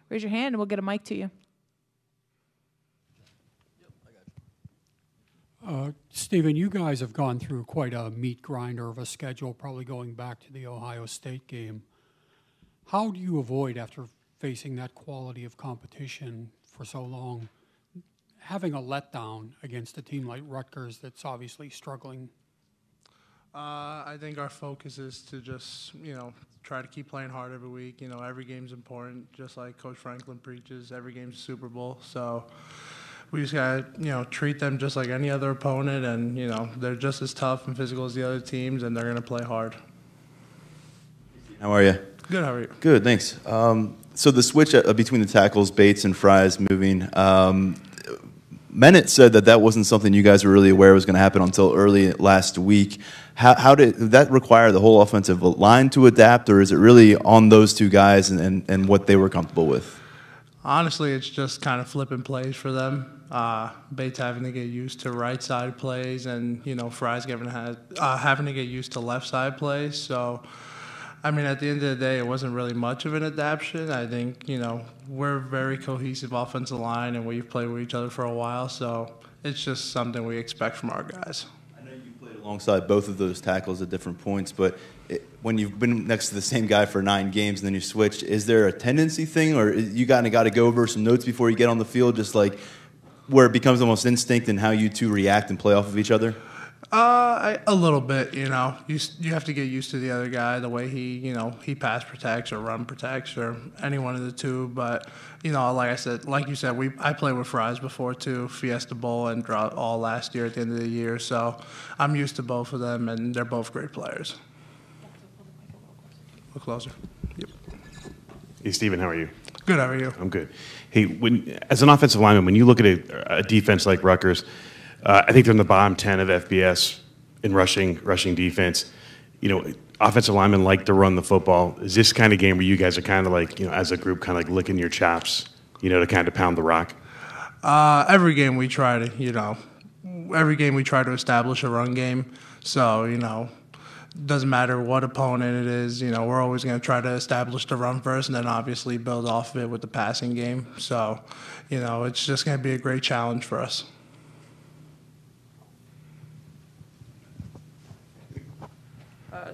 raise your hand and we'll get a mic to you. Stephen, you guys have gone through quite a meat grinder of a schedule, probably going back to the Ohio State game. How do you avoid, after facing that quality of competition for so long, having a letdown against a team like Rutgers that's obviously struggling? I think our focus is to just, try to keep playing hard every week. Every game's important, just like Coach Franklin preaches. Every game's a Super Bowl. So we just got to, treat them just like any other opponent. And, they're just as tough and physical as the other teams, and they're going to play hard. How are you? Good, how are you? Good, thanks. So the switch between the tackles, Bates and Fries moving, Mennett said that wasn't something you guys were really aware was going to happen until early last week. How did that require the whole offensive line to adapt, or is it really on those two guys and what they were comfortable with? Honestly, it's just kind of flipping plays for them. Bates having to get used to right side plays, and Fries having to get used to left side plays. So, I mean, at the end of the day, it wasn't really much of an adaptation. I think we're a very cohesive offensive line, and we've played with each other for a while. So it's just something we expect from our guys. Alongside both of those tackles at different points, but when you've been next to the same guy for 9 games and then you switched, is there a tendency thing, or you got to go over some notes before you get on the field, just like where it becomes almost instinct in how you two react and play off of each other? A little bit, you have to get used to the other guy, the way he pass protects or run protects or any one of the two. But like you said, I played with Fries before too, Fiesta Bowl and Drought all last year at the end of the year. So I'm used to both of them, and they're both great players. A little closer. Yep. Hey, Stephen, how are you? Good. How are you? I'm good. Hey, as an offensive lineman, when you look at a defense like Rutgers, I think they're in the bottom 10 of FBS in rushing defense. Offensive linemen like to run the football. Is this kind of game where you guys are kind of like, as a group, kind of like licking your chops, to kind of pound the rock? Every game we try to establish a run game. So, doesn't matter what opponent it is, we're always going to try to establish the run first and then obviously build off of it with the passing game. So, it's just going to be a great challenge for us.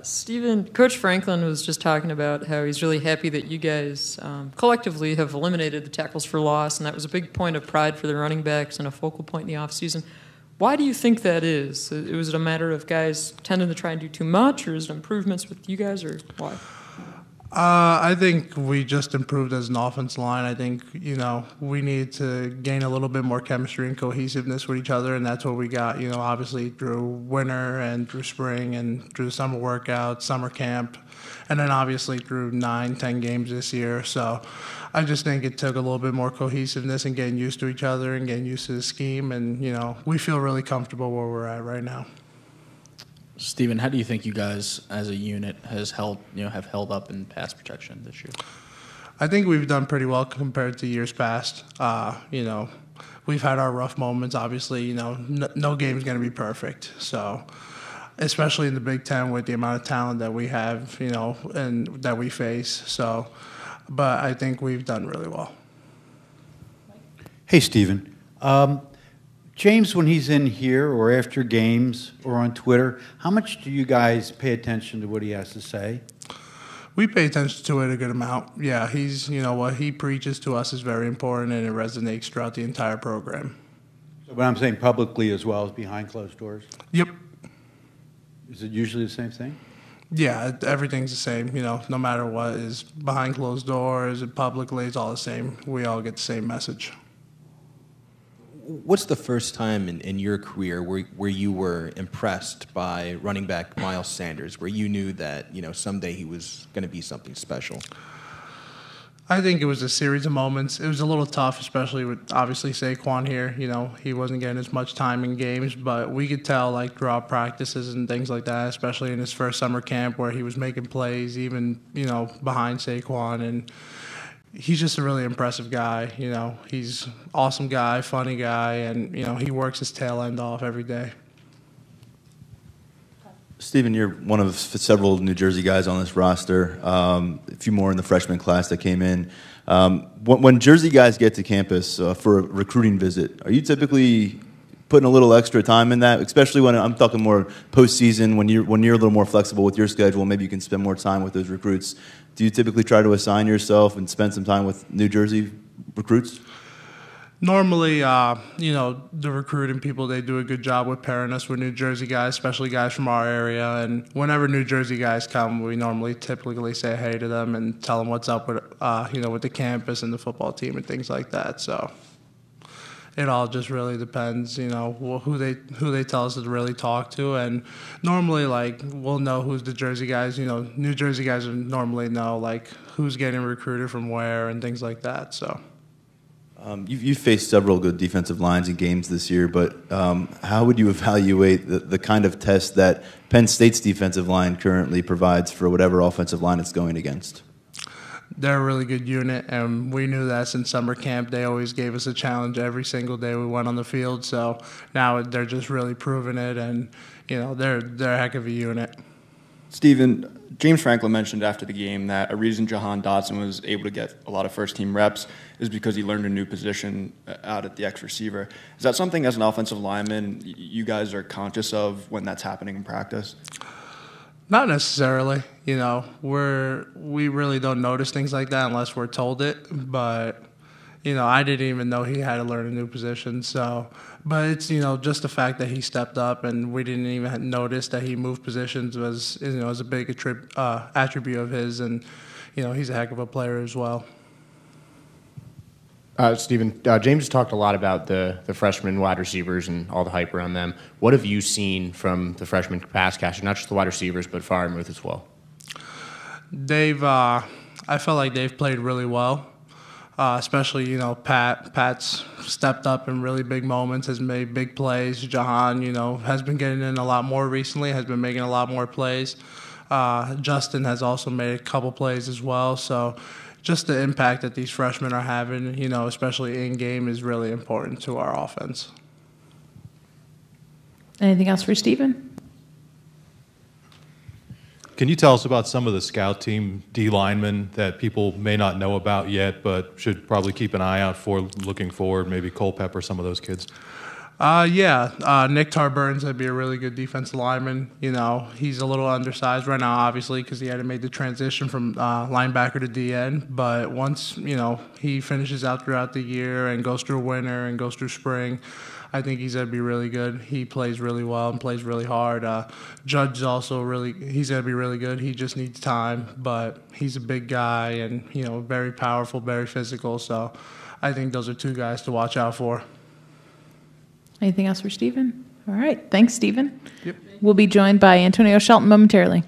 Stephen, Coach Franklin was just talking about how he's really happy that you guys collectively have eliminated the tackles for loss, and that was a big point of pride for the running backs and a focal point in the offseason. Why do you think that is? Was it a matter of guys tending to try and do too much, or is it improvements with you guys, or why? I think we just improved as an offense line. I think, we need to gain a little bit more chemistry and cohesiveness with each other, and that's what we got, obviously through winter and through spring and through the summer workouts, summer camp, and then obviously through 9-10 games this year. So I just think it took a little bit more cohesiveness and getting used to each other and getting used to the scheme, and, we feel really comfortable where we're at right now. Stephen, how do you think you guys, as a unit, have held up in pass protection this year? I think we've done pretty well compared to years past. We've had our rough moments. Obviously, no game's going to be perfect. So, especially in the Big Ten with the amount of talent that we have, and that we face. So, but I think we've done really well. Hey, Stephen. James, when he's in here or after games or on Twitter, how much do you guys pay attention to what he has to say? We pay attention to it a good amount. Yeah, what he preaches to us is very important, and it resonates throughout the entire program. So what I'm saying, publicly as well as behind closed doors? Yep. Is it usually the same thing? Yeah, everything's the same. No matter what is behind closed doors and publicly, it's all the same. We all get the same message. What's the first time in your career where you were impressed by running back Miles Sanders, where you knew that someday he was going to be something special? I think it was a series of moments. It was a little tough, especially with obviously Saquon here. He wasn't getting as much time in games, but we could tell throughout practices and things like that, especially in his first summer camp where he was making plays even behind Saquon, and he's just a really impressive guy. He's an awesome guy, funny guy, and he works his tail end off every day. Steven, you're one of several New Jersey guys on this roster. A few more in the freshman class that came in. When Jersey guys get to campus for a recruiting visit, are you typically putting a little extra time in that? Especially when I'm talking more postseason, when you're a little more flexible with your schedule, maybe you can spend more time with those recruits. Do you typically try to assign yourself and spend some time with New Jersey recruits? Normally, the recruiting people, they do a good job with pairing us with New Jersey guys, especially guys from our area. And whenever New Jersey guys come, we normally typically say hey to them and tell them what's up with, with the campus and the football team and things like that. So it all just really depends, who they tell us to really talk to. And normally, we'll know who's the Jersey guys. New Jersey guys normally know, who's getting recruited from where and things like that, so. You've faced several good defensive lines in games this year, but how would you evaluate the kind of test that Penn State's defensive line currently provides for whatever offensive line it's going against? They're a really good unit, and we knew that since summer camp. They always gave us a challenge every single day we went on the field, so now they're just really proving it, and they're a heck of a unit. Steven, James Franklin mentioned after the game that a reason Jahan Dotson was able to get a lot of first-team reps is because he learned a new position out at the X receiver. Is that something as an offensive lineman you guys are conscious of when that's happening in practice? Not necessarily. We really don't notice things like that unless we're told it. But, I didn't even know he had to learn a new position. So, but it's, just the fact that he stepped up and we didn't even notice that he moved positions was a big attribute of his. And, he's a heck of a player as well. Steven, James talked a lot about the freshman wide receivers and all the hype around them. What have you seen from the freshman pass catchers, not just the wide receivers, but Freiermuth as well? I felt like they've played really well, especially, Pat's stepped up in really big moments, has made big plays. Jahan, has been getting in a lot more recently, has been making a lot more plays. Justin has also made a couple plays as well, so just the impact that these freshmen are having, especially in-game, is really important to our offense. Anything else for Steven? Can you tell us about some of the scout team D linemen that people may not know about yet, but should probably keep an eye out for looking forward, maybe Culpepper, some of those kids? Nick Tarburns would be a really good defensive lineman. He's a little undersized right now, obviously, because he hadn't made the transition from linebacker to DN. But once, he finishes out throughout the year and goes through winter and goes through spring, I think he's going to be really good. He plays really well and plays really hard. Judge is also he's going to be really good. He just needs time, but he's a big guy and, very powerful, very physical. So I think those are two guys to watch out for. Anything else for Steven? All right. Thanks, Steven. Yep. We'll be joined by Antonio Shelton momentarily.